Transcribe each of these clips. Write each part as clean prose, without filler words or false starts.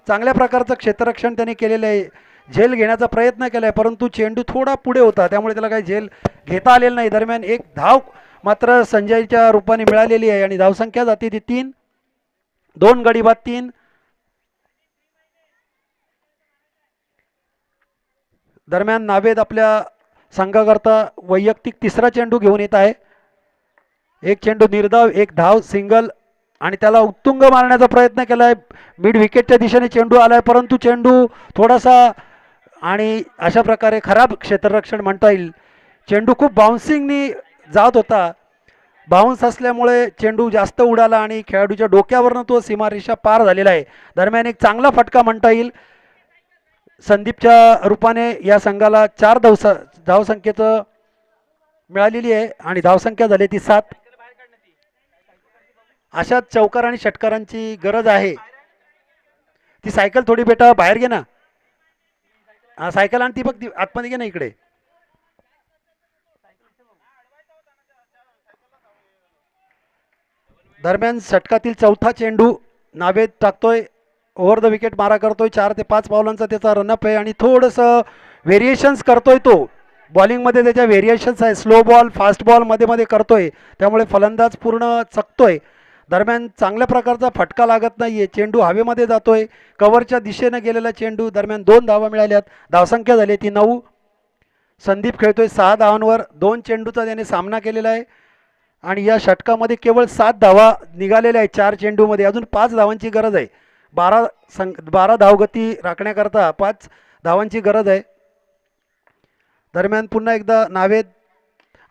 चांगल्या प्रकारचं क्षेत्ररक्षण त्यांनी केलेलं आहे. झेल घेण्याचा प्रयत्न केला आहे, परंतु चेंडू थोडा पुढे होता, त्यामुळे त्याला काही झेल घेता आलेलं नाही. दरम्यान एक धाव मात्र संजयच्या रूपाने मिळालेली आहे आणि धावसंख्या जाते ती 3. 2 गडी बाद 3. दरम्यान नावेद आपल्या संघाकरता वैयक्तिक तिसरा चेंडू घेऊन येत आहे. एक चेंडू निर्धाव, एक धाव, सिंगल आणि त्याला उत्तुंग मारण्याचा प्रयत्न केलाय. मिड विकेटच्या दिशेने चेंडू आलाय, परंतु चेंडू थोडासा आणि अशा प्रकारे खराब क्षेत्ररक्षण म्हणता येईल. चेंडू खूप बाउन्सिंगनी जात होता. बाउन्स असल्यामुळे चेंडू जास्त उडाला आणि खेळाडूच्या डोक्यावरनं तो सीमारेषा पार झालेला आहे. दरम्यान एक चांगला फटका म्हणता येईल. संदीपच्या रूपाने या संघाला 4 धावसंख्येचं मिळालेली आहे आणि धावसंख्या झाली ती 7. अशाच चौकार आणि षटकारांची गरज आहे. ती सायकल थोडी बेटा बाहेर घे ना. हा सायकल आणि ती बघ आतमध्ये घे ना इकडे. दरम्यान षटकातील चौथा चेंडू नावेद टाकतोय. ओव्हर द विकेट मारा करतोय. 4 ते 5 पावलांचा त्याचा रनअप आहे आणि थोडंसं व्हेरिएशन्स करतोय तो. बॉलिंगमध्ये त्याच्या व्हेरिएशन्स आहे. स्लो बॉल, फास्ट बॉल मध्ये मध्ये करतोय, त्यामुळे फलंदाज पूर्ण चकतोय. दरम्यान चांगल्या प्रकारचा फटका लागत नाहीये. चेंडू हवेमध्ये जातोय. कव्हरच्या दिशेने गेलेला चेंडू. दरम्यान 2 धावा मिळाल्यात. धावसंख्या झाली ती 9. संदीप खेळतोय 6 धावांवर. 2 चेंडूचा त्याने सामना केलेला आहे आणि या षटकामध्ये केवळ 7 धावा निघालेल्या आहेत 4 चेंडूमध्ये. अजून 5 धावांची गरज आहे. 12 धावगती राखण्याकरता 5 धावांची गरज आहे. दरम्यान पुन्हा एकदा नावेद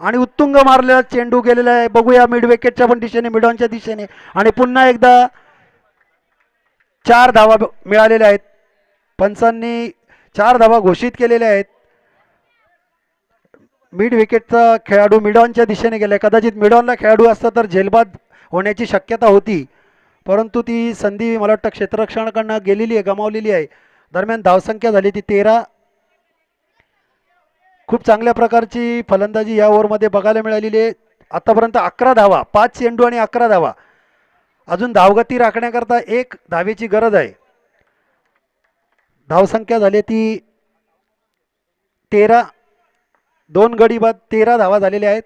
आणि उत्तुंग मारलेला चेंडू गेलेला आहे. बघूया मिड विकेटच्या पण दिशेने, मिडॉनच्या दिशेने आणि पुन्हा एकदा 4 धावा मिळालेल्या आहेत. पंचांनी 4 धावा घोषित केलेल्या आहेत. मिड विकेटचा खेळाडू मिडॉनच्या दिशेने गेलाय. कदाचित मिडॉनला खेळाडू असता तर झेलबाद होण्याची शक्यता होती, परंतु ती संधी मला वाटतं क्षेत्ररक्षणाकडनं गेलेली आहे, गमावलेली आहे. दरम्यान धावसंख्या झाली ती 13. खूप चांगल्या प्रकारची फलंदाजी या ओव्हरमध्ये बघायला मिळालेली आहे. आतापर्यंत 11 धावा, 5 चेंडू आणि 11 धावा. अजून धावगती राखण्याकरता 1 धावेची गरज आहे. धावसंख्या झाली ती 13. 2 गडी बाद 13 धावा झालेल्या आहेत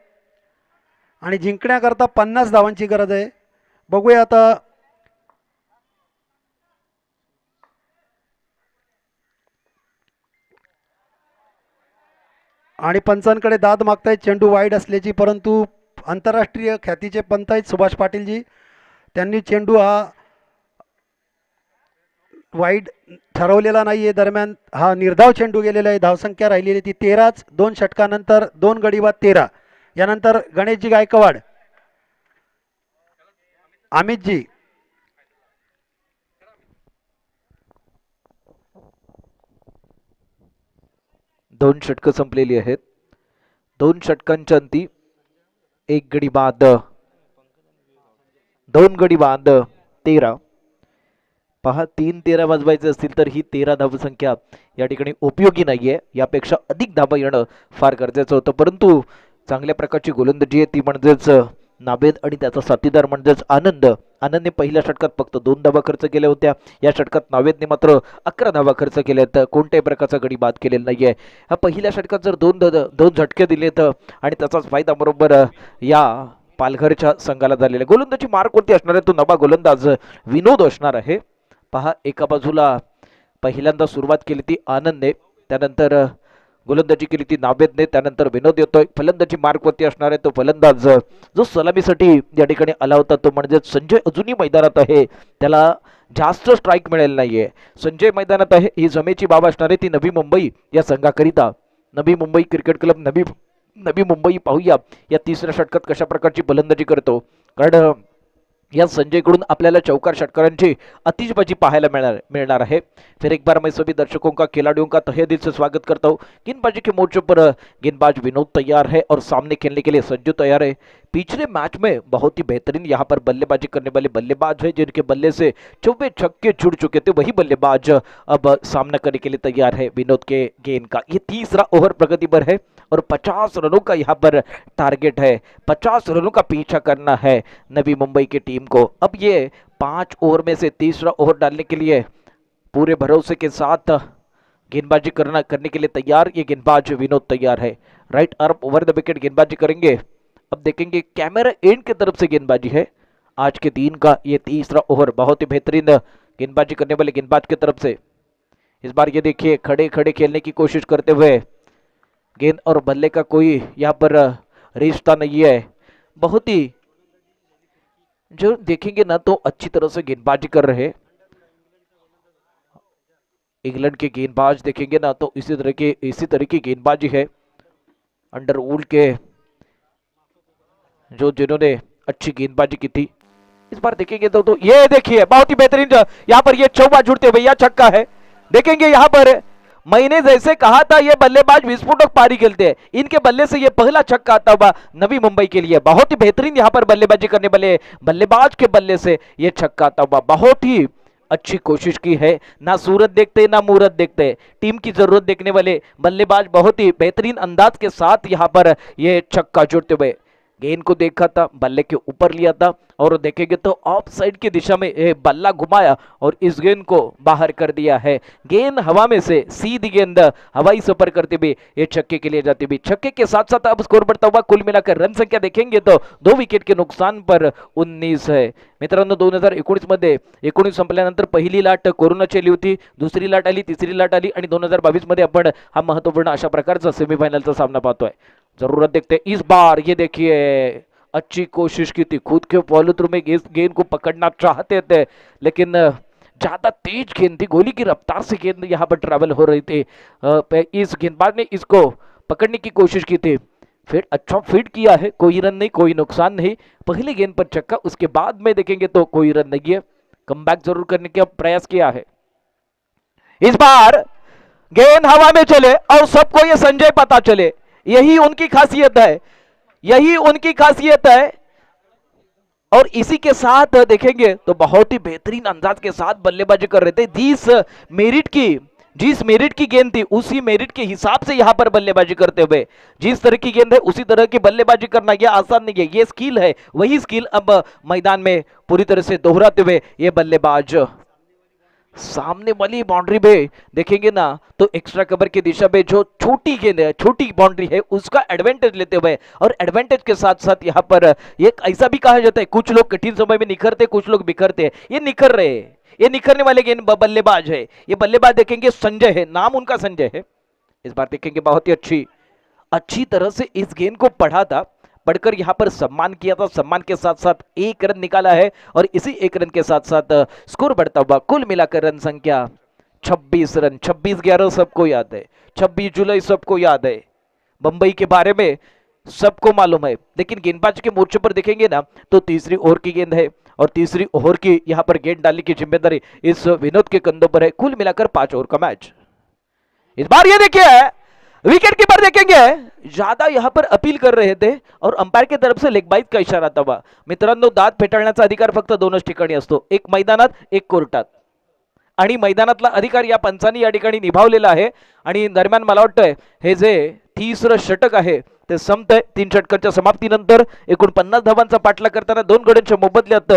आणि जिंकण्याकरता 50 धावांची गरज आहे. बघूया आता आणि पंचांकडे दाद मागतायत चेंडू वाईड असल्याची, परंतु आंतरराष्ट्रीय ख्यातीचे पंत आहेत सुभाष पाटीलजी. त्यांनी चेंडू हा वाईड ठरवलेला नाही आहे. दरम्यान हा निर्धाव चेंडू गेलेला आहे. धावसंख्या राहिलेली ती 13च. 2 षटकानंतर 2 गडी बाद 13. यानंतर गणेशजी गायकवाड, अमितजी. दोन षटकं संपलेली आहेत. 2 षटकांच्या अंती 1 गडी बाद 2 गडी बाद 13. पहा 3-13 वाजवायचे असतील तर ही 13 धावसंख्या या ठिकाणी उपयोगी नाहीये. यापेक्षा अधिक धावा येणं फार गरजेचं होतं, परंतु चांगल्या प्रकारची गोलंदाजी आहे ती म्हणजेच नावेद आणि त्याचा साथीदार म्हणजेच आनंदने पहिल्या षटकात फक्त 2 धावा खर्च केल्या होत्या. या षटकात नावेदने मात्र 11 धावा खर्च केल्यात. कोणत्याही प्रकारचा गडी बाद केलेला नाहीये. हा पहिल्या षटकात जर दोन झटके दिलेत आणि त्याचाच फायदा बरोबर या पालघरच्या संघाला झालेला. गोलंदाजी मार्क कोणती असणार आहे? तो नवा गोलंदाज विनोद असणार आहे. पहा एका बाजूला पहिल्यांदा सुरुवात केली ती आनंदने, त्यानंतर गोलंदाजी केली ती नावेदने, त्यानंतर विनोद येतोय. फलंदाजी मार्कवरती असणार आहे तो फलंदाज जो सलामीसाठी या ठिकाणी आला होता तो म्हणजे संजय अजूनही मैदानात आहे. त्याला जास्त स्ट्राईक मिळेल नाहीये. संजय मैदानात आहे. ही जमेची बाब असणार आहे ती नवी मुंबई या संघाकरिता. नवी मुंबई क्रिकेट क्लब नवी मुंबई पाहूया या तिसऱ्या षटकात कशा प्रकारची फलंदाजी करतो, कारण या संजयकडून आपल्याला चौकार षटकारांची आतिशबाजी पाहायला मिळणार है। फिर एक बार मैं सभी दर्शकों का खिलाड़ियों का तहे दिल से स्वागत करता हूँ। गेंदबाजी के मोर्चे पर गेंदबाज विनोद तैयार है और सामने खेलने के लिए संजू तैयार है। पिछले मैच में बहुत ही बेहतरीन यहाँ पर बल्लेबाजी करने वाले बल्लेबाज है जिनके बल्ले से 24 छक्के छुड़ चुके थे, वही बल्लेबाज अब सामना करने के लिए तैयार है विनोद के गेंद का। ये तीसरा ओवर प्रगति पर है और 50 रनों का यहाँ पर टारगेट है, 50 रनों का पीछा करना है नवी मुंबई की टीम को। अब ये 5 ओवर में से तीसरा ओवर डालने के लिए पूरे भरोसे के साथ गेंदबाजी करने के लिए तैयार ये गेंदबाज विनोद तैयार है। Right arm over the wicket गेंदबाजी करेंगे। अब देखेंगे कैमरा एंड की तरफ से गेंदबाजी है। आज के दिन का ये तीसरा ओवर बहुत ही बेहतरीन गेंदबाजी करने वाले गेंदबाज की तरफ से। इस बार ये देखिए खड़े खड़े खेलने की कोशिश करते हुए, गेंद और बल्ले का कोई यहाँ पर रिश्ता नहीं है। बहुत ही जो देखेंगे ना तो अच्छी तरह से गेंदबाजी कर रहे इंग्लैंड के गेंदबाज देखेंगे ना तो इसी तरह की गेंदबाजी है अंडरवुड के जो जिन्होंने अच्छी गेंदबाजी की थी। इस बार देखेंगे तो ये देखिए बहुत ही बेहतरीन यहाँ पर ये चौका जुड़ते हुए यह छक्का है। देखेंगे यहाँ पर मैंने जैसे कहा था ये बल्लेबाज विस्फोटक पारी खेलते हैं, इनके बल्ले से ये पहला छक्का आता हुआ नवी मुंबई के लिए। बहुत ही बेहतरीन यहाँ पर बल्लेबाजी करने वाले बल्लेबाज के बल्ले से ये छक्का आता हुआ। बहुत ही अच्छी कोशिश की है, ना सूरत देखते ना मूरत देखते, टीम की जरूरत देखने वाले बल्लेबाज बहुत ही बेहतरीन अंदाज के साथ यहाँ पर ये छक्का जोड़ते हुए गेंद को देखा था, बल्ले के ऊपर लिया था और देखेंगे तो ऑफ साइड की दिशा में बल्ला घुमाया और इस गेंद को बाहर कर दिया है। गेंद हवा में से सीधी गेंद हवाई सफर करते हुए ये छक्के के लिए जाती हुई। छक्के के साथ साथ अब स्कोर बढ़ता हुआ कुल मिलाकर रन संख्या देखेंगे तो 2 विकेट के नुकसान पर 19 है। मित्रांनो 2019 मध्ये 19 संपल्यानंतर पहिली लाट कोरोनाची आली होती, दुसरी लाट आली, तिसरी लाट आली आणि 2022 मध्ये आपण हा महत्वपूर्ण अशा प्रकारचा सेमीफायनलचा सामना पाहतोय। जरूरत देखते इस बार, ये देखिए अच्छी कोशिश की थी, खुद के फॉलो थ्रू में इस गेंद को पकड़ना चाहते थे लेकिन ज्यादा तेज गेंद थी, गोली की रफ्तार से गेंद यहाँ पर ट्रैवल हो रही थी। इस गेंदबाज ने इसको पकड़ने की कोशिश की थी, फिर अच्छा फीड किया है, कोई रन नहीं, कोई नुकसान नहीं। पहली गेंद पर छक्का, उसके बाद में देखेंगे तो कोई रन नहीं है। कमबैक जरूर करने का प्रयास किया है। इस बार गेंद हवा में चले और सबको ये संजय पता चले, यही उनकी खासियत है, यही उनकी खासियत है। और इसी के साथ देखेंगे तो बहुत ही बेहतरीन अंदाज के साथ बल्लेबाजी कर रहे थे। जिस मेरिट की गेंद थी उसी मेरिट के हिसाब से यहां पर बल्लेबाजी करते हुए, जिस तरह की गेंद है उसी तरह की बल्लेबाजी करना यह आसान नहीं है, ये स्किल है। वही स्किल अब मैदान में पूरी तरह से दोहराते हुए ये बल्लेबाज सामने वाली बाउंड्री में देखेंगे ना तो एक्स्ट्रा कवर की दिशा में जो छोटी गेंद है, छोटी बाउंड्री है, उसका एडवांटेज लेते हुए और एडवांटेज के साथ साथ यहाँ पर एक ऐसा भी कहा जाता है कुछ लोग कठिन समय में निखरते, कुछ लोग बिखरते, ये निखर रहे हैं, ये निखरने वाले गेंद बल्लेबाज है। ये बल्लेबाज देखेंगे संजय है, नाम उनका संजय है। इस बार देखेंगे बहुत ही अच्छी तरह से इस गेंद को पढ़ा था, पढ़कर यहां पर सम्मान किया था, सम्मान के साथ साथ 1 रन निकाला है और इसी 1 रन के साथ साथ स्कोर बढ़ता हुआ कुल मिलाकर रन संख्या 26 रन। 26-11 सबको याद है, 26 जुलाई सबको याद है, मुंबई के बारे में सबको मालूम है। लेकिन गेंदबाज के मोर्चे पर देखेंगे ना तो तीसरी ओवर की गेंद है और तीसरी ओवर की यहां पर गेंद डालने की जिम्मेदारी इस विनोद के कंधों पर है। कुल मिलाकर 5 ओवर का मैच। इस बार ये देखिए विकेट कीपर देखेंगे ज्यादा यहां पर अपील कर रहे थे और अंपायर की तरफ से लेग बाईट का इशारा था। मित्रांनो दात फेटाळण्याचा अधिकार फक्त 2च ठिकाणी असतो, एक मैदानात, एक कोर्टात, आणि मैदानातला अधिकार या पंचांनी या ठिकाणी निभावलेला आहे। आणि दरम्यान मला वाटतंय हे जे 30रं षटक आहे ते संपतंय। 3 षटकांच्या समाप्तीनंतर एकूण 50 धावांचा पाठलाग करताना 2 गड्यांच्या मोबदल्यात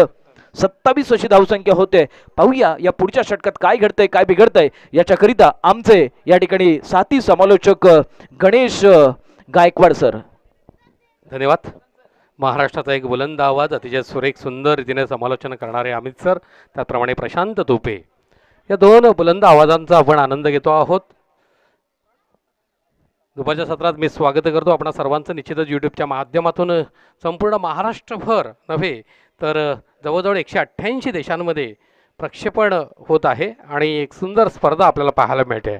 27 अशी धावसंख्या होते। पाहूया या पुढच्या षटकात काय घडतंय, काय बिघडतंय याच्याकरिता आमचे या ठिकाणी साथी समालोचक गणेश गायकवाड सर। धन्यवाद। महाराष्ट्राचा एक बुलंद आवाज, अतिशय सुरेख सुंदर रीतीने समालोचन करणारे अमित सर, त्याचप्रमाणे प्रशांत तोपे, या 2 बुलंद आवाजांचा आपण आनंद घेतो आहोत। दुपारच्या सत्रात मी स्वागत करतो आपणा सर्वांचं। निश्चितच यूट्यूबच्या माध्यमातून संपूर्ण महाराष्ट्रभर नव्हे तर जवळजवळ 188 देशांमध्ये प्रक्षेपण होत आहे आणि एक सुंदर स्पर्धा आपल्याला पाहायला मिळते।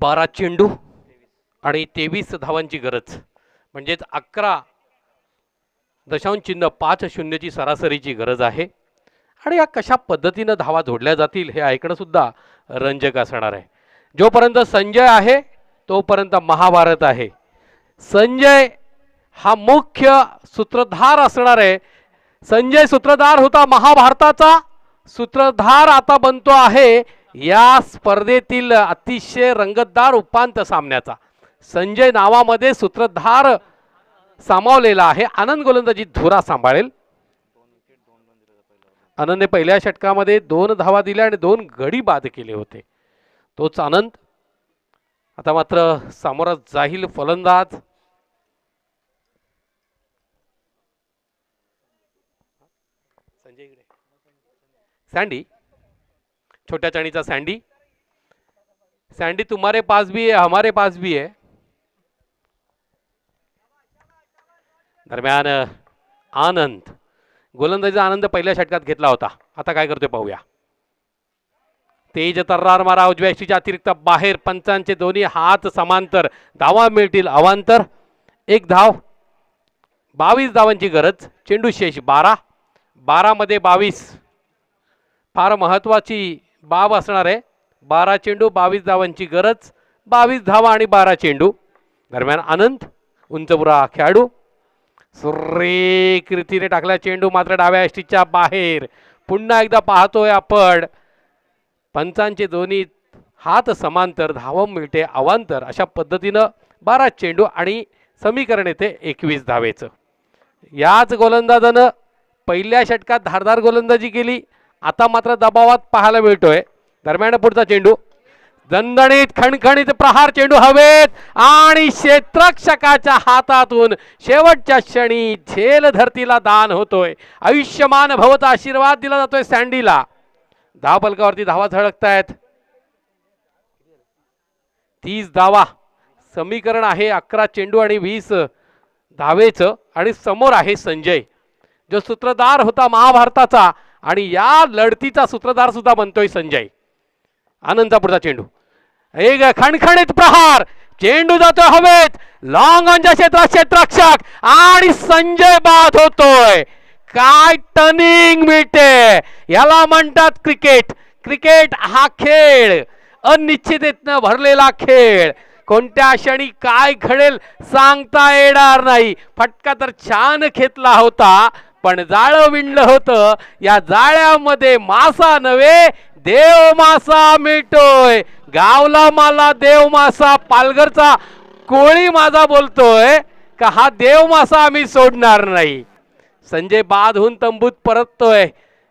बारा चेंडू आणि 23 धावांची गरज, म्हणजेच 11.5 सरासरीची गरज आहे। आणि या कशा पद्धतीने धावा जोडल्या जातील हे ऐकणं सुद्धा रंजक असणार आहे। जोपर्यंत संजय आहे तोपर्यंत महाभारत आहे। संजय हा मुख्य सूत्रधार असणार आहे संजय सूत्रधार होता महाभारताचा, सूत्रधार आता बनतो आहे या स्पर्धेतील अतिशय रंगतदार उपांत्य सामन्याचा. संजय नावामध्ये सूत्रधार सामावलेला आहे. आनंद गोलंदाजी धुरा सांभाळेल. आनंदने पहिल्या षटकामध्ये 2 धावा दिल्या आणि 2 गडी बाद केले होते. तोच आनंद आता मात्र समोर जाईल फलंदाज. सँडी, छोट्या चाणीचा सँडी. सँडी तुम्हारे पास भी है हमारे पास भी है. दरम्यान आनंद, गोलंदाजीचा आनंद पहिल्या षटकात घेतला होता. आता काय करतोय पाहूया. तेज तर्रार मारा उजव्या यष्टीच्या अतिरिक्त बाहेर. पंचांचे दोन्ही हात समांतर. धावा मिळतील अवांतर. 1 धाव. 22 धावांची गरज. चेंडू शेष 12. 12 मध्ये 22 फार महत्वाची बाब असणार आहे. 12 चेंडू 22 धावांची गरज. 22 धावा आणि 12 चेंडू. दरम्यान आनंद उंचपुरा खेळाडू सुरेख रीतीने टाकला चेंडू मात्र डाव्या यष्टीच्या बाहेर. पुन्हा एकदा पाहतोय आपण पंचांचे दोन्ही हात समांतर. धावा मिळते अवांतर. अशा पद्धतीनं 12 चेंडू आणि समीकरण येते 21 धावेचं. याच गोलंदाजानं पहिल्या षटकात धारदार गोलंदाजी केली. आता मात्र दबावात पाहायला मिळतोय. दरम्यान पुढचा चेंडू दणदणीत खणखणीत प्रहार. चेंडू हवेत आणि क्षेत्ररक्षकाच्या हातातून शेवटच्या क्षणी झेल धरतीला दान होतोय. आयुष्यमान भवचा आशीर्वाद दिला जातोय सँडीला. धावफलकावरती धावा झळकतायत. 30 धावा. समीकरण आहे 11 चेंडू आणि 20 धावेचं. आणि समोर आहे संजय जो सूत्रधार होता महाभारताचा आणि या लढतीचा सूत्रधार सुद्धा बनतोय संजय. आनंदचा पुढचा चेंडू. एक खणखणीत प्रहार. चेंडू जातोय हवेत. लॉंग ऑनच्या क्षेत्रात क्षेत्ररक्षक आणि संजय बाद होतोय. काय टर्निंग मिळते. याला म्हणतात क्रिकेट. क्रिकेट हा खेळ अनिश्चिततेने भरलेला खेळ. कोणत्या क्षणी काय घडेल सांगता येणार नाही. फटका तर छान घेतला होता पण जाळं विणलं होतं. या जाळ्यामध्ये मासा नव्हे देव मासा मिळतोय. गावला मला देव मासा. पालघरचा कोळी माझा बोलतोय का हा देव मासा आम्ही सोडणार नाही. संजय बाद होऊन तंबूत परततोय.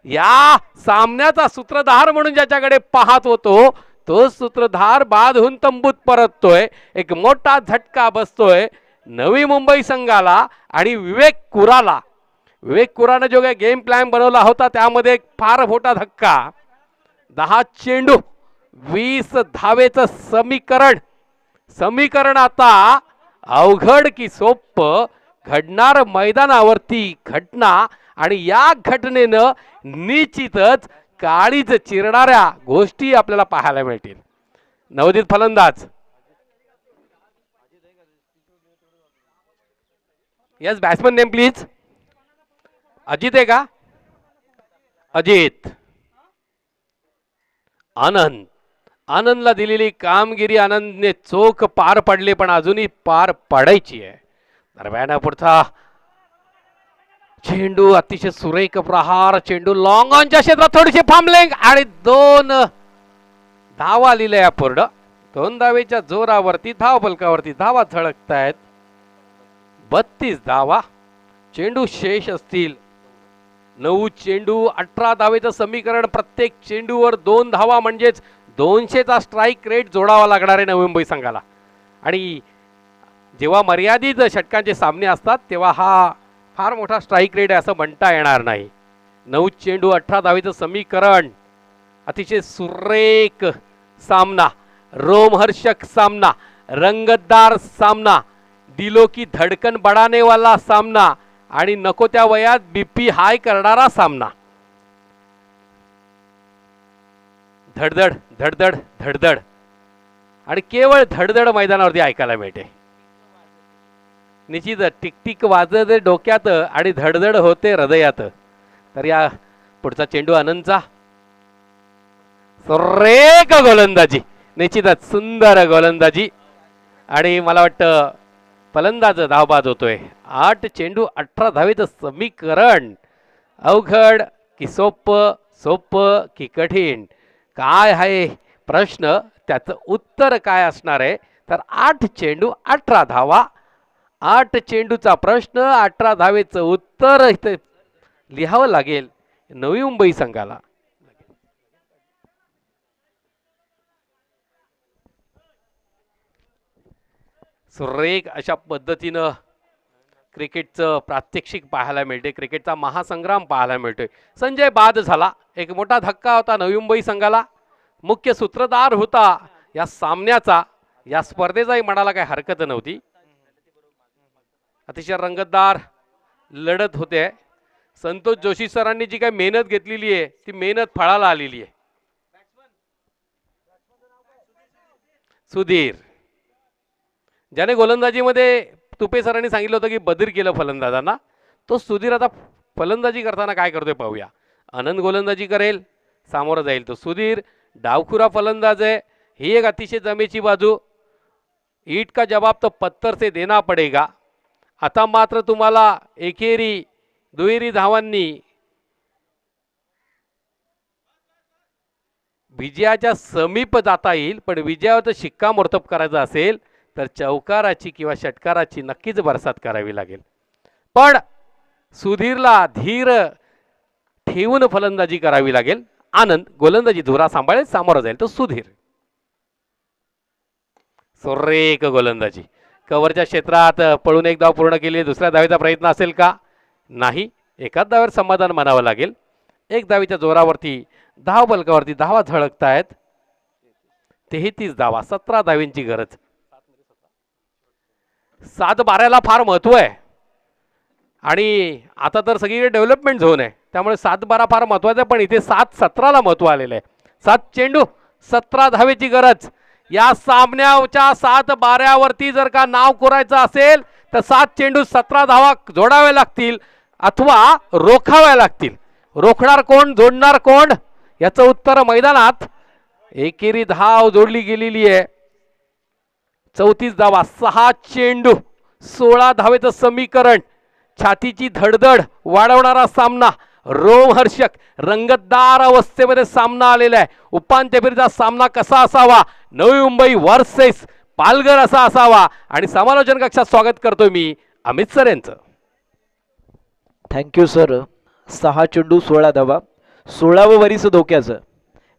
या सामन्याचा सूत्रधार म्हणून ज्याच्याकडे पाहत होतो तो सूत्रधार बाद होऊन तंबूत परततोय. एक मोठा झटका बसतोय नवी मुंबई संघाला आणि विवेक कुराला. विवेक कुराने जो काही गेम प्लॅन बनवला होता त्यामध्ये एक फार मोठा धक्का. 10 चेंडू 20 धावेचं समीकरण. समीकरण आता अवघड की सोप्प घडणार मैदानावरती घटना आणि या घटनेनं निश्चितच काळीज चिरणाऱ्या गोष्टी आपल्याला पाहायला मिळतील. नवोदित फलंदाज. Yes batsman name please. Ajit आहे का. अजित. आनंद. आनंदला दिलेली कामगिरी आनंदने चोख पार पडले पण अजूनही पार पाडायची आहे. दरम्यान पुढचा चेंडू अतिशय सुरेख प्रहार. चेंडू लॉंग ऑनच्या क्षेत्रात थोडीशी फांबलिंग आणि 2 धावा लिहिल्या पूर्ण. 2 धावेच्या जोरावरती धावफलकावरती धावा झळकतायत. 32 धावा. चेंडू शेष असतील 9 चेंडू 18 धावेचं समीकरण. प्रत्येक चेंडूवर 2 धावा म्हणजेच 200चा स्ट्राईक रेट जोडावा लागणार आहे नवी मुंबई संघाला. आणि जेव्हा मर्यादित षटकांचे सामने असतात तेव्हा हा फार मोठा स्ट्राईक रेट आहे असं म्हणता येणार नाही. 9 चेंडू 18 धावेचं समीकरण. अतिशय सुरेख सामना. रोमहर्षक सामना. रंगतदार सामना. दिलो की धडकन बढाने वाला सामना आणि नको त्या वयात बीपी हाय करणारा सामना. धडधड धडधड धडधड आणि केवळ धडधड मैदानावरती ऐकायला मिळते. निश्चित टिकटिक वाजते डोक्यात आणि धडधड होते हृदयात. तर या पुढचा चेंडू आनंदचा. सुरेख गोलंदाजी. निश्चितच सुंदर गोलंदाजी आणि मला वाटतं फलंदाज धावबाद होतोय. 8 चेंडू 18 धावेचं समीकरण. अवघड की सोपं, सोपं की कठीण, काय आहे प्रश्न, त्याचं उत्तर काय असणार आहे? तर 8 चेंडू 18 धावा. 8 चेंडूचा प्रश्न, 18 धावेचं उत्तर इथे लिहावं लागेल नवी मुंबई संघाला. सुरेख अशा पद्धतीनं क्रिकेटचं प्रात्यक्षिक पाहायला मिळते, क्रिकेटचा महासंग्राम पाहायला मिळतोय. संजय बाद झाला, एक मोठा धक्का होता नवी मुंबई संघाला. मुख्य सूत्रधार होता या सामन्याचा, या स्पर्धेचाही म्हणायला काही हरकत नव्हती. अतिशय रंगतदार लढत होते. संतोष जोशी सरांनी जी काही मेहनत घेतलेली आहे ती मेहनत फळाला आलेली आहे. सुधीर, ज्याने गोलंदाजीमध्ये तुपे सरांनी सांगितलं होतं की बदल केलं फलंदाजांना, तो सुधीर आता फलंदाजी करताना काय करतोय पाहूया. आनंद गोलंदाजी करेल, सामोरं जाईल तो सुधीर. डावखुरा फलंदाज आहे, ही एक अतिशय जमेची बाजू. ईट का जवाब तो पत्थर से देना पडेगा. आता मात्र तुम्हाला एकेरी दुहेरी धावांनी विजयाच्या समीप जाता येईल, पण विजयावर शिक्कामोर्तब करायचं असेल तर चौकाराची किंवा षटकाराची नक्कीच बरसात करावी लागेल. पण सुधीरला धीर ठेवून फलंदाजी करावी लागेल. आनंद गोलंदाजी धुरा सांभाळेल, सामोरं जाईल तो सुधीर. सुरेख गोलंदाजी, कव्हरच्या क्षेत्रात पळून एक धाव पूर्ण केली. दुसऱ्या धावेचा प्रयत्न असेल का? नाही, एकाच धावेवर समाधान मानावं लागेल. एक धावेच्या जोरावरती धाव बलकावरती धावा झळकतायत. 33 धावा, 17 धावेंची गरज. 7-12ला फार महत्व आहे आणि आता तर सगळीकडे डेव्हलपमेंट झोन आहे, त्यामुळे 7-12 फार महत्वाचं आहे. पण इथे 7-17ला महत्व आलेलं आहे. 7 चेंडू 17 धावेची गरज. या सामन्याच्या 7-12वरती जर का नाव कोरायचं असेल तर 7 चेंडू 17 धावा जोडाव्या लागतील अथवा रोखाव्या लागतील. रोखणार कोण, जोडणार कोण, याचं उत्तर मैदानात. एकेरी धाव जोडली गेलेली आहे. 34 धावा, 6 चेंडू 16 धावेचं समीकरण. छातीची धडधड वाढवणारा सामना, रोमहर्षक रंगतदार अवस्थेमध्ये सामना आलेला आहे. उपांत्य फेरीचा सामना कसा असावा, नवी मुंबई वर्सेस पालघर असा असावा. आणि समालोचन कक्षात स्वागत करतोय मी अमित सर यांचं. Thank you sir. 6 चेंडू 16 धावा, 16वं वरीस धोक्याचं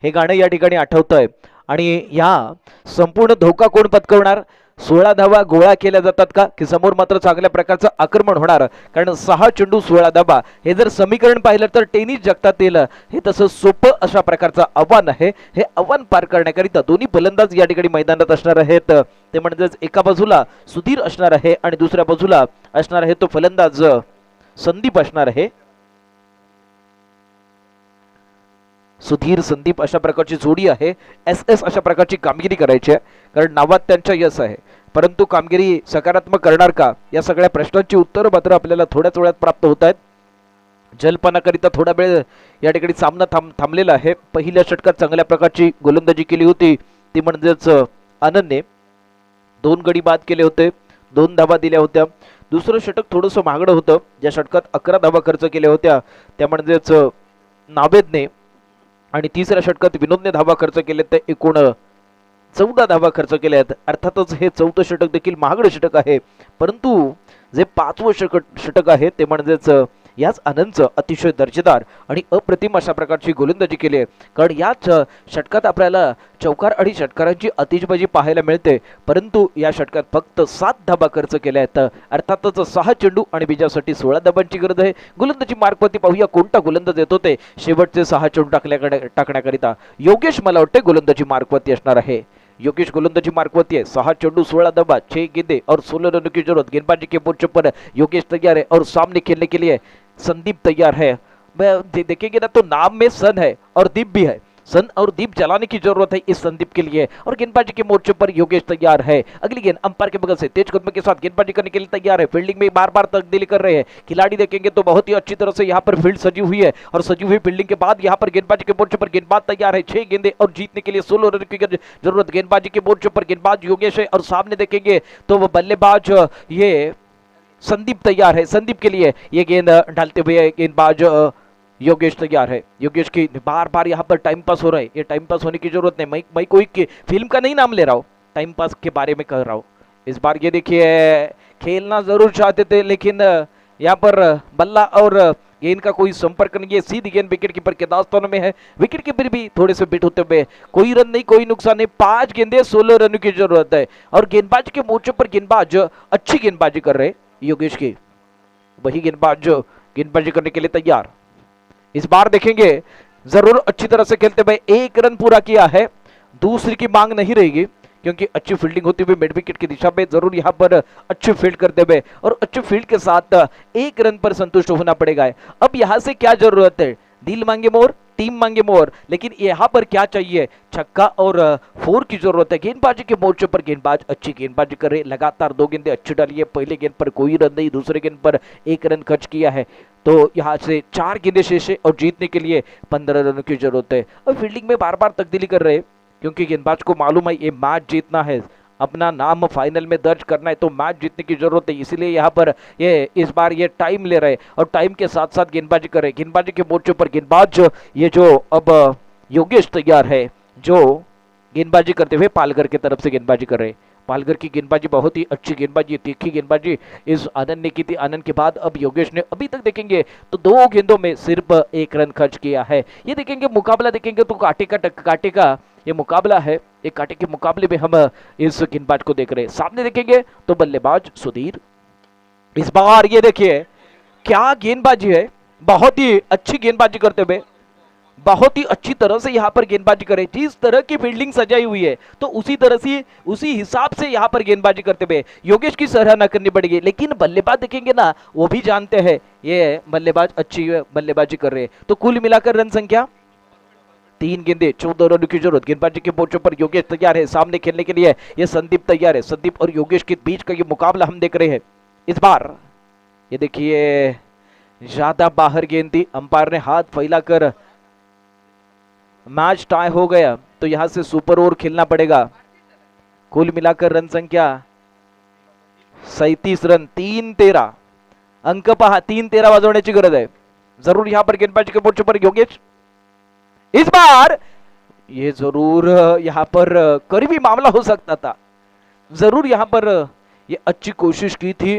हे गाणं या ठिकाणी आठवतंय. आणि या संपूर्ण धोका कोण पत्करणार? 16 धावा गोळा केल्या जातात का, की समोर मात्र चांगल्या प्रकारचं आक्रमण होणार? कारण 6 चेंडू 16 धावा हे जर समीकरण पाहिलं तर टेनिस जगतातील हे तसं सोपं अशा प्रकारचं आव्हान आहे. हे आव्हान पार करण्याकरिता दोन्ही फलंदाज या ठिकाणी मैदानात असणार आहेत. ते म्हणजेच एका बाजूला सुधीर असणार आहे आणि दुसऱ्या बाजूला असणार आहे तो फलंदाज संदीप असणार आहे. सुधीर संदीप अशा प्रकारची जोडी आहे. एस अशा प्रकारची कामगिरी करायची आहे, कारण नावात त्यांच्या यश आहे. परंतु कामगिरी सकारात्मक करणार का, या सगळ्या प्रश्नांची उत्तरं मात्र आपल्याला थोड्याच वेळात प्राप्त होत आहेत. जलपानाकरिता थोडा वेळ या ठिकाणी सामना थांबलेला आहे. पहिल्या षटकात चांगल्या प्रकारची गोलंदाजी केली होती, ती म्हणजेच आनंदने 2 गडी बाद केले होते, 2 धावा दिल्या होत्या. दुसरं षटक थोडंसं महागडं होतं, ज्या षटकात 11 धावा खर्च केल्या होत्या त्या म्हणजेच नावेदने. आणि तिसऱ्या षटकात विनोदने धावा खर्च केले, ते एकूण 14 धावा खर्च केल्या आहेत. अर्थातच हे 4थं षटक देखील महागडं षटक आहे, परंतु जे 5वं षटक आहे ते म्हणजेच याच आनंदचं अतिशय दर्जेदार आणि अप्रतिम अशा प्रकारची गोलंदाजी केली आहे. कारण याच षटकात आपल्याला चौकार आणि षटकारांची आतिषबाजी पाहायला मिळते, परंतु या षटकात फक्त 7 धाबा खर्च केल्या आहेत. अर्थातच 6 चेंडू आणि विजयासाठी 16 धाबांची गरज आहे. गोलंदाजी मार्कवरती पाहूया कोणता गोलंदाज येतो ते शेवटचे 6 चेंडू टाकण्याकरिता. योगेश मला वाटते गोलंदाजी मार्कवरती असणार आहे. योगेश गोलंदाजी मार्कवरती है. 6 चेंडू 16 दबा 6 गेंदे और 16 रनों की जरूरत. गेंदबाजी के मोर्चे पर योगेश तैयार है और सामने खेलने के लिए संदीप तैयार है. देखेंगे ना तो नाम में सन है और दीप भी है. सन और दीप चलाने की जरूरत है इस संदीप के लिए. और गेंदबाजी के मोर्चे पर योगेश तैयार है. अगली गेंद अंपायर के बगल से तेज कदम के साथ गेंदबाजी करने के लिए तैयार है. फील्डिंग में बार बार तब्दीली कर रहे हैं खिलाड़ी. देखेंगे तो बहुत ही अच्छी तरह से यहाँ पर फील्ड सजी हुई है और सजी हुई फील्डिंग के बाद यहाँ पर गेंदबाजी के मोर्चे पर गेंदबाज तैयार है. 6 गेंदे और जीतने के लिए 16 रन की जरूरत. गेंदबाजी के मोर्चे पर गेंदबाज योगेश है और सामने देखेंगे तो वो बल्लेबाज ये संदीप तैयार है. संदीप के लिए ये गेंद डालते हुए गेंदबाज योगेश तैयार है, योगेश की बार बार यहाँ पर टाइम पास हो रहा है, ये टाइम पास होने की जरूरत नहीं, मैं कोई फिल्म का नहीं नाम ले रहा हूँ, टाइम पास के बारे में कह रहा हूँ। इस बार ये देखिए खेलना जरूर चाहते थे लेकिन यहाँ पर बल्ला और गेंद का कोई संपर्क नहीं है, सीधी गेंद विकेट कीपर के दास्तानों में है, विकेट कीपर भी थोड़े से बिट होते हुए, कोई रन नहीं कोई नुकसान नहीं, 5 गेंदे 16 रनों की जरूरत है और गेंदबाज के मोर्चे पर गेंदबाज अच्छी गेंदबाजी कर रहे योगेश की, वही गेंदबाज गेंदबाजी करने के लिए तैयार। इस बार देखेंगे जरूर अच्छी तरह से खेलते हुए 1 रन पूरा किया है, दूसरी की मांग नहीं रहेगी क्योंकि अच्छी फील्डिंग होती हुई मिड विकेट की दिशा में जरूर यहाँ पर अच्छी फील्ड करते हुए और अच्छी फील्ड के साथ 1 रन पर संतुष्ट होना पड़ेगा। अब यहाँ से क्या जरूरत है, दिल मांगे मोर टीम मांगे मोर, लेकिन यहाँ पर क्या चाहिए, छक्का और 4 की जरूरत है। गेंदबाजी के मोर्चे पर गेंदबाज अच्छी गेंदबाजी करे, लगातार 2 गेंदें अच्छी डाली है, पहले गेंद पर कोई रन नहीं, दूसरे गेंद पर 1 रन खर्च किया है, तो यहाँ से 4 गेंदें शेष है और जीतने के लिए 15 रनों की जरूरत है। और फील्डिंग में बार बार तब्दीली कर रहे हैं क्योंकि गेंदबाज को मालूम है ये मैच जीतना है, अपना नाम फाइनल में दर्ज करना है, तो मैच जीतने की जरूरत है, इसीलिए यहाँ पर ये इस बार ये टाइम ले रहे और टाइम के साथ साथ गेंदबाजी कर रहे। गेंदबाजी के मोर्चे पर गेंदबाज ये जो अब योगेश तैयार है जो गेंदबाजी करते हुए पालघर की तरफ से गेंदबाजी कर रहे। पालघर की गेंदबाजी बहुत ही अच्छी गेंदबाजी, तीखी गेंदबाजी इस आनंद ने की थी। आनंद के बाद अब योगेश ने अभी तक देखेंगे तो 2 गेंदों में सिर्फ 1 रन खर्च किया है। ये देखेंगे मुकाबला देखेंगे तो कांटे का ये मुकाबला है, एक कांटे के मुकाबले में हम इस गेंदबाज को देख रहे हैं। सामने देखेंगे तो बल्लेबाज सुधीर, इस बार ये देखिए क्या गेंदबाजी है, बहुत ही अच्छी गेंदबाजी करते हुए, बहुत ही अच्छी तरह से यहाँ पर गेंदबाजी करे, जिस तरह की फील्डिंग सजाई हुई है तो उसी तरह से उसी हिसाब से यहाँ पर गेंदबाजी करते हुए योगेश की सराहना करनी पड़ेगी। लेकिन बल्लेबाज देखेंगे ना, वो भी जानते हैं ये बल्लेबाज अच्छी बल्लेबाजी कर रहे हैं। तो कुल मिलाकर रन संख्या 3 गेंदे 14 रनों की जरूरत। गेंदबाजी के मोर्चे पर योगेश तैयार है, सामने खेलने के लिए ये संदीप तैयार है। संदीप और योगेश के बीच का ये मुकाबला हम देख रहे हैं। इस बार ये देखिए ज्यादा बाहर गेंद थी, अंपायर ने हाथ फैलाकर मैच टाई हो गया, तो यहां से सुपर ओवर खेलना पड़ेगा। कुल मिलाकर रन संख्या 37 रन, 3-13 अंक पहा, 3-13 वाजवण्याची गरज आहे। जरूर यहां पर गेंदबाजी के मोर्चे पर योगेश, इस बार ये जरूर यहां पर करीबी मामला हो सकता था, जरूर यहां पर ये अच्छी कोशिश की थी।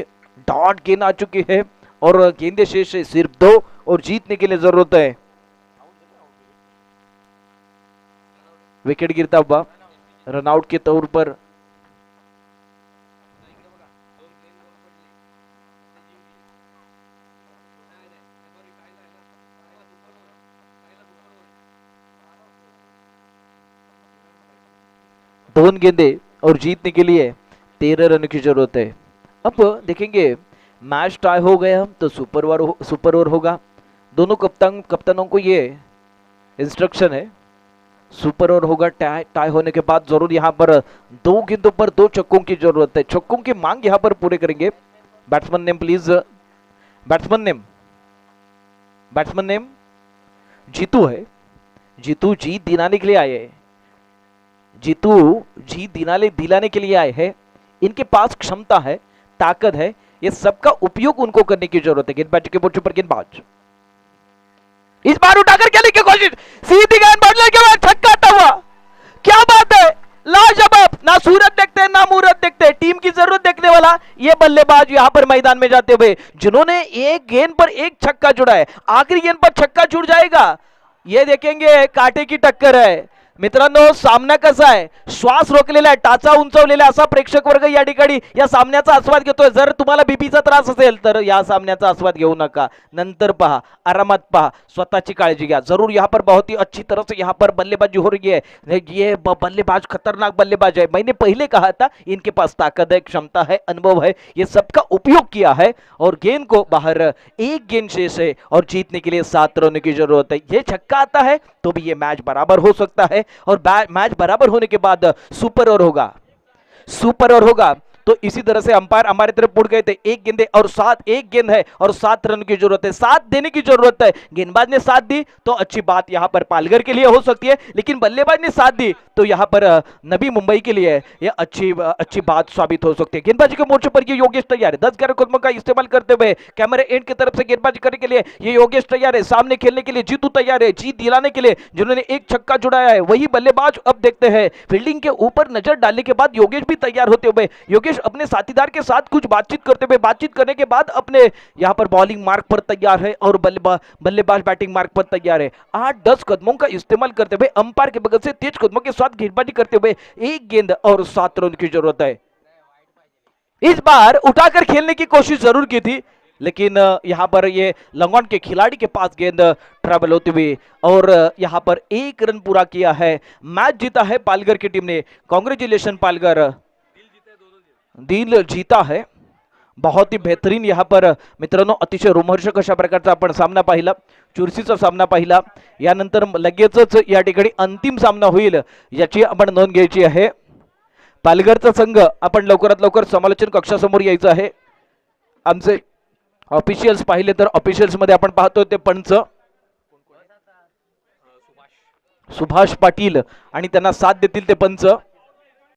डॉट गेंद आ चुकी है और गेंदे शेष है सिर्फ 2 और जीतने के लिए जरूरत है। विकेट गिरता हुआ रनआउट के तौर पर दोन गेंदे और जीतने के लिए 13 रन की जरूरत है। अब देखेंगे मैच टाई हो गया तो सुपर ओवर होगा। दोनों कप्तानों को ये इंस्ट्रक्शन है, सुपर ओवर होगा। टाई होने के बाद जरूर यहाँ पर 2 गेंदों पर 2 छक्कों की जरूरत है। छक्कों की मांग यहाँ पर पूरे करेंगे। Batsman name please, batsman name Jitu है। जीतू जीत दिलाने के लिए आए हैं, जीतू जीत दिलाने के लिए आए हैं। इनके पास क्षमता है, ताकत है, ये सबका उपयोग उनको करने की जरूरत है। गेंदबाजी के मोर्चे पर गेंदबाज इस बार उठाकर खेलने की कोशिश, सीधी गेंद बढ़ने के बाद छक्का आता हुआ, क्या बात है, लाजवाब। ना सूरत देखते हैं ना मुहूर्त देखते हैं, टीम की जरूरत देखने वाला ये बल्लेबाज यहां पर मैदान में जाते हुए, जिन्होंने एक गेंद पर एक छक्का जुड़ा है, आखिरी गेंद पर छक्का जुड़ जाएगा। ये देखेंगे कांटे की टक्कर है मित्रांनो। सामना कसा आहे, श्वास रोखलेला आहे, टाचा उंचवलेला असा प्रेक्षक वर्ग या ठिकाणी या सामन्याचा आस्वाद घेतोय। जर तुम्हाला बीपीचा त्रास असेल तर या सामन्याचा आस्वाद घेऊ नका, नंतर पहा, आरामात पहा, स्वतःची काळजी घ्या। जरूर यहाँ पर बहुत ही अच्छी तरह से यहाँ पर बल्लेबाजी हो रही है। ये बल्लेबाज खतरनाक बल्लेबाज है, मैंने पहले कहा था इनके पास ताकत है, क्षमता है, अनुभव है, ये सबका उपयोग किया है और गेंद को बाहर, एक गेंद शेष है और जीतने के लिए 7 रनों की जरूरत है। ये छक्का आता है तो भी ये मैच बराबर हो सकता है और मैच बराबर होने के बाद सुपर ओवर होगा। तो इसी तरह से अंपायर हमारे तरफ मुड़ गए थे। एक गेंद है और 1 गेंद है और 7 रन की जरूरत है, 7 देने की जरूरत है। गेंदबाज ने 7 दी तो अच्छी बात यहां पर पालघर के लिए हो सकती है, लेकिन बल्लेबाज ने 7 दी तो यहां पर नवी मुंबई के लिए यह अच्छी बात साबित हो सकती है। गेंदबाजी के मोर्चे पर ये योगेश तैयार है, 10-11 कदमों का इस्तेमाल करते हुए कैमरे एंड की तरफ से गेंदबाजी करने के लिए ये योगेश तैयार है। सामने खेलने के लिए जीतू तैयार है, जीत दिलाने के लिए जिन्होंने एक छक्का जुड़ाया है वही बल्लेबाज। अब देखते हैं फील्डिंग के ऊपर नजर डालने के बाद योगेश भी तैयार होते हुए, योगेश अपने साथीदार के साथ कुछ बातचीत करते हुए, बातचीत करने के बाद अपने यहां पर बॉलिंग मार्क पर तैयार है और बल्लेबाज बैटिंग मार्क पर तैयार है। 8-10 कदमों का इस्तेमाल करते हुए अंपायर के बगल से तेज कदमों के साथ गेंदबाजी करते हुए 1 गेंद और 7 रन की जरूरत है। इस बार उठाकर खेलने की कोशिश जरूर की थी, लेकिन यहां पर ये लंगोन के खिलाड़ी के पास गेंद ट्रैवल होती हुई और यहां पर 1 रन पूरा किया है। मैच जीता है पालघर की टीम ने। कांग्रेचुलेशन पालघर, दिल जीता है। बहुत ही बेहतरीन यहां पर मित्रांनो, अतिशय रोमहर्षक अशा प्रकारचा आपण सामना पाहिला, चुरशीचा सामना पाहिला। यानंतर लगेचच या ठिकाणी अंतिम सामना होईल याची आपण नोंद घ्यायची आहे। पालघरचा संघ आपण लवकरात लवकर समालोचन कक्षासमोर यायचं आहे। आमचे ऑफिशियल्स पाहिले तर ऑफिशियल्स मध्ये आपण पाहतोय ते पंच सुभाष पाटील आणि त्यांना साथ देतील ते पंच।